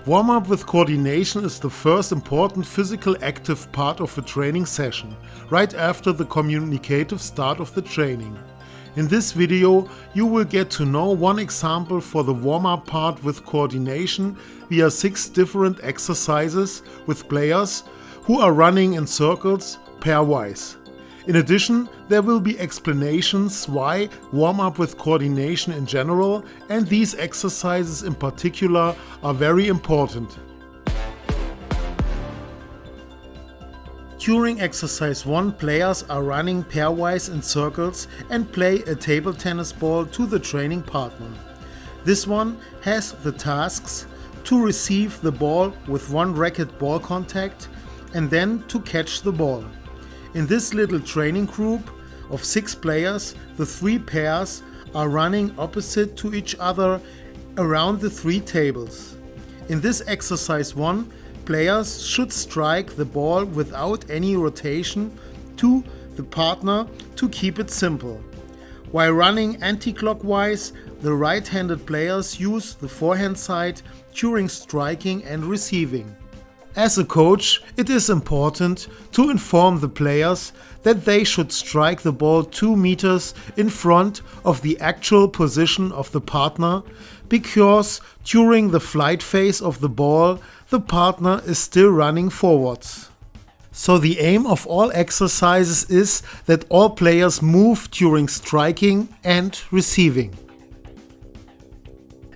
Warm-up with coordination is the first important physical active part of a training session, right after the communicative start of the training. In this video, you will get to know one example for the warm-up part with coordination via 6 different exercises with players who are running in circles pairwise. In addition, there will be explanations why warm-up with coordination in general and these exercises in particular are very important. During exercise 1, players are running pairwise in circles and play a table tennis ball to the training partner. This one has the tasks to receive the ball with one racket ball contact and then to catch the ball. In this little training group of 6 players, the 3 pairs are running opposite to each other around the 3 tables. In this exercise 1, players should strike the ball without any rotation to the partner to keep it simple. While running anti-clockwise, the right-handed players use the forehand side during striking and receiving. As a coach, it is important to inform the players that they should strike the ball 2 meters in front of the actual position of the partner, because during the flight phase of the ball, the partner is still running forwards. So the aim of all exercises is that all players move during striking and receiving.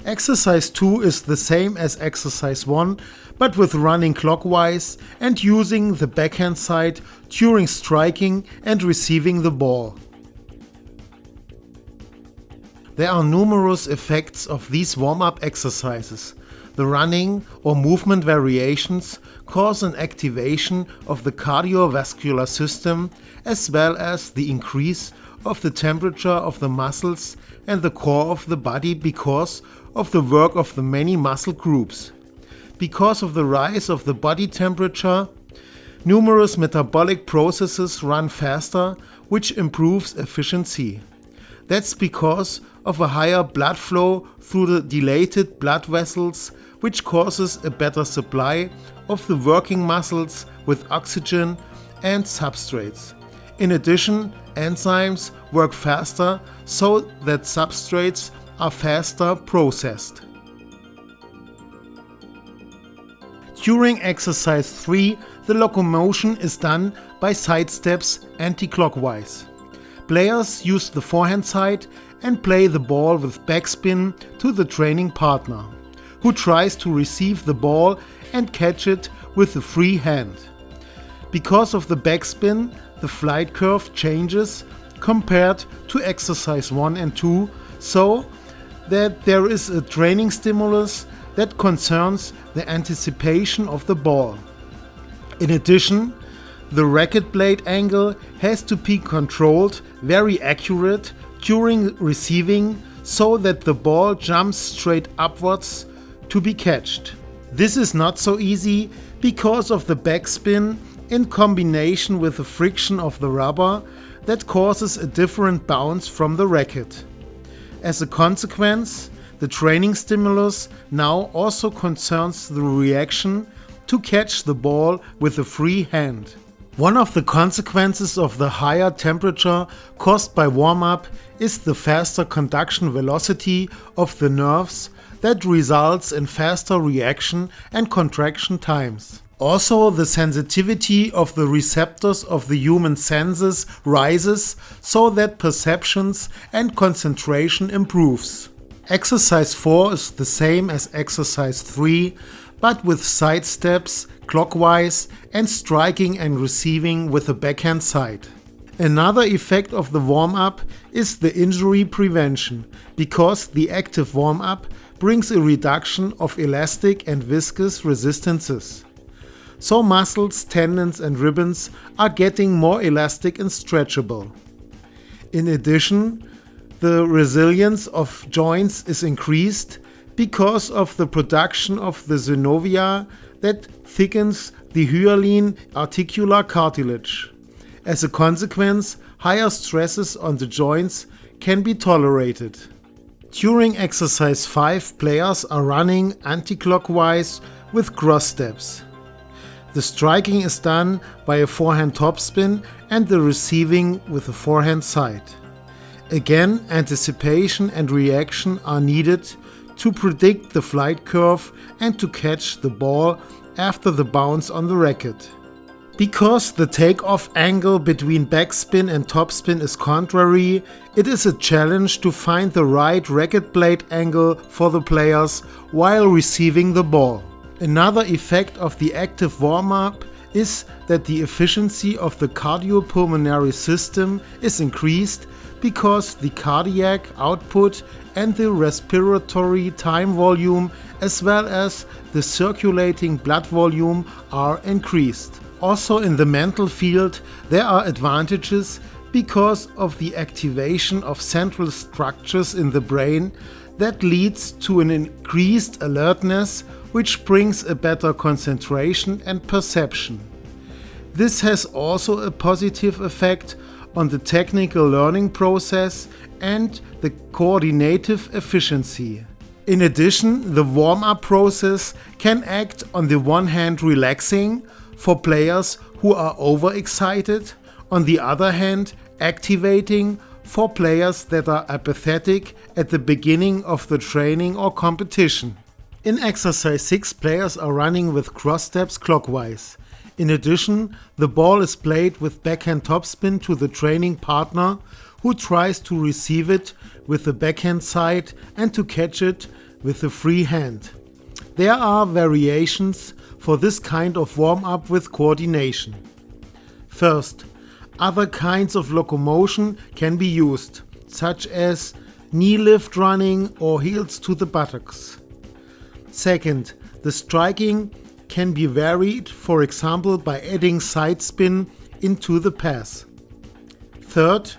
Exercise 2 is the same as exercise 1, but with running clockwise and using the backhand side during striking and receiving the ball. There are numerous effects of these warm-up exercises. The running or movement variations cause an activation of the cardiovascular system as well as the increase of the temperature of the muscles and the core of the body because of the work of the many muscle groups. Because of the rise of the body temperature, numerous metabolic processes run faster, which improves efficiency. That's because of a higher blood flow through the dilated blood vessels, which causes a better supply of the working muscles with oxygen and substrates. In addition, enzymes work faster so that substrates are faster processed. During exercise 3, the locomotion is done by side steps anti-clockwise. Players use the forehand side and play the ball with backspin to the training partner, who tries to receive the ball and catch it with the free hand. Because of the backspin, the flight curve changes compared to exercise 1 and 2, so that there is a training stimulus that concerns the anticipation of the ball. In addition, the racket blade angle has to be controlled very accurate during receiving so that the ball jumps straight upwards to be catched. This is not so easy because of the backspin in combination with the friction of the rubber that causes a different bounce from the racket. As a consequence, the training stimulus now also concerns the reaction to catch the ball with a free hand. One of the consequences of the higher temperature caused by warm-up is the faster conduction velocity of the nerves that results in faster reaction and contraction times. Also, the sensitivity of the receptors of the human senses rises so that perceptions and concentration improves. Exercise 4 is the same as exercise 3, but with side steps clockwise and striking and receiving with the backhand side. Another effect of the warm-up is the injury prevention, because the active warm-up brings a reduction of elastic and viscous resistances. So muscles, tendons and ribbons are getting more elastic and stretchable. In addition, the resilience of joints is increased because of the production of the synovia that thickens the hyaline articular cartilage. As a consequence, higher stresses on the joints can be tolerated. During exercise 5, players are running anti-clockwise with cross steps. The striking is done by a forehand topspin and the receiving with a forehand side. Again, anticipation and reaction are needed to predict the flight curve and to catch the ball after the bounce on the racket. Because the takeoff angle between backspin and topspin is contrary, it is a challenge to find the right racket blade angle for the players while receiving the ball. Another effect of the active warm-up is that the efficiency of the cardiopulmonary system is increased because the cardiac output and the respiratory time volume as well as the circulating blood volume are increased. Also in the mental field there are advantages because of the activation of central structures in the brain that leads to an increased alertness, which brings a better concentration and perception. This has also a positive effect on the technical learning process and the coordinative efficiency. In addition, the warm-up process can act on the one hand relaxing for players who are overexcited, on the other hand activating for players that are apathetic at the beginning of the training or competition. In exercise 6, players are running with cross steps clockwise. In addition, the ball is played with backhand topspin to the training partner, who tries to receive it with the backhand side and to catch it with the free hand. There are variations for this kind of warm-up with coordination. First, other kinds of locomotion can be used, such as knee lift running or heels to the buttocks. Second, the striking can be varied, for example by adding side spin into the pass. Third,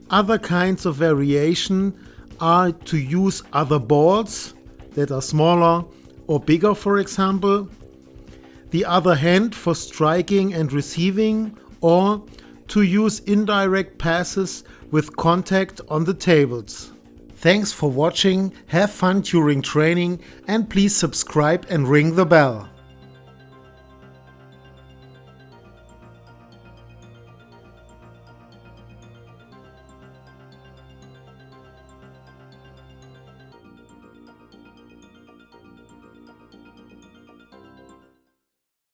other kinds of variation are to use other balls that are smaller or bigger, for example, the other hand for striking and receiving, or to use indirect passes with contact on the tables. Thanks for watching, have fun during training and please subscribe and ring the bell.